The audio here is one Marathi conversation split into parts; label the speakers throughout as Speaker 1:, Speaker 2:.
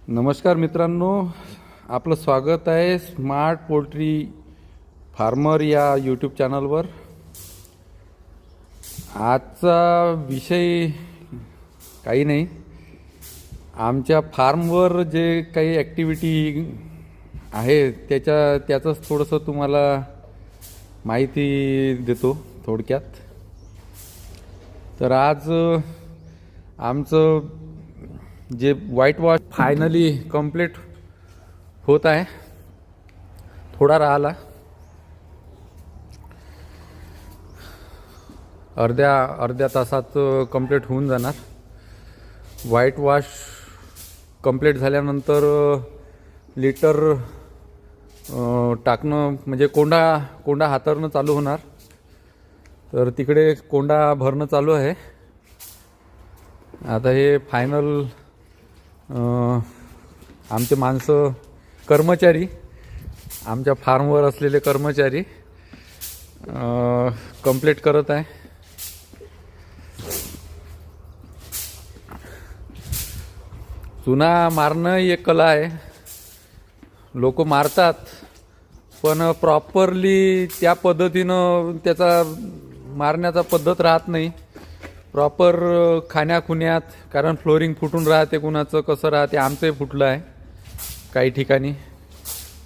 Speaker 1: नमस्कार मित्रांनो, आपलं स्वागत आहे स्मार्ट पोल्ट्री फार्मर या यूट्यूब चॅनलवर। आजचा विषय काही नाही, आमच्या फार्मवर जे काही ॲक्टिव्हिटी आहे त्याचंच थोडंसं तुम्हाला माहिती देतो थोडक्यात। तर आज आमचं जे व्हाईट वॉश फायनली कंप्लीट होत आहे, थोडा राहिला, अर्ध्या तासात कंप्लीट होऊन जाणार। व्हाईट वॉश कंप्लीट झाल्यानंतर लिटर टाकणं म्हणजे कोंडा हातरणं चालू होणार। तर तिकडे कोंडा भरणं चालू आहे। आता हे फायनल आमचे माणसं, कर्मचारी, आमच्या फार्मवर असलेले कर्मचारी कंप्लीट करत आहे। चुना मारणं एक कला आहे, लोक मारतात पण प्रॉपरली त्या पद्धतीनं त्याचा मारण्याचा पद्धत राहत नाही प्रॉपर खाण्याखुण्यात, कारण फ्लोरिंग फुटून राहते, कुणाचं कसं राहते, आमचंही फुटलं आहे काही ठिकाणी।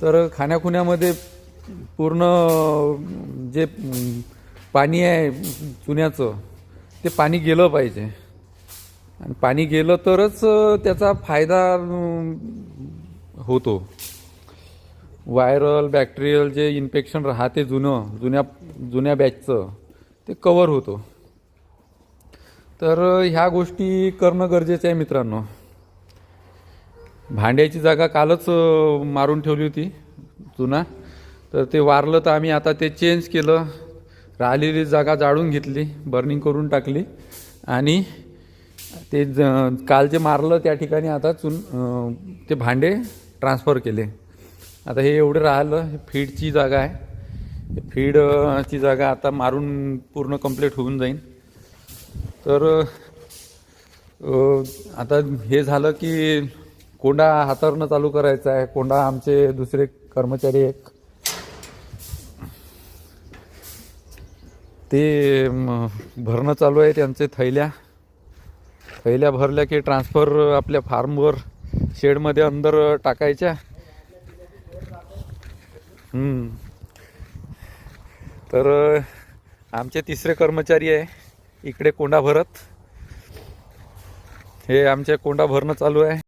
Speaker 1: तर खाण्याखुण्यामध्ये पूर्ण जे पाणी आहे चुन्याचं ते पाणी गेलं पाहिजे, आणि पाणी गेलं तरच त्याचा फायदा होतो। व्हायरल बॅक्टेरियल जे इन्फेक्शन राहते जुन्या बॅचचं ते कवर होतो। तर ह्या गोष्टी करणं गरजेचं आहे मित्रांनो। भांड्याची जागा कालच मारून ठेवली होती चुना, तर ते वारलं तर आम्ही आता ते चेंज केलं, राहिलेली जागा जाळून घेतली, बर्निंग करून टाकली, आणि ते काल जे मारलं त्या ठिकाणी आता ते भांडे ट्रान्सफर केले। आता हे एवढं राहिलं, हे फीडची जागा आहे, फीडची जागा आता मारून पूर्ण कंप्लीट होऊन जाईल। तर आता हे झालं की कोंडा हातरणं चालू करायचं आहे। कोंडा आमचे दुसरे कर्मचारी ते भरणं चालू आहे, त्यांचे थैल्या भरल्या की ट्रान्सफर आपल्या फार्मवर शेडमध्ये अंदर टाकायच्या। तर आमचे तिसरे कर्मचारी आहे इकडे कोंडा भरत, हे आमचे कोंडा भरणं चालू आहे।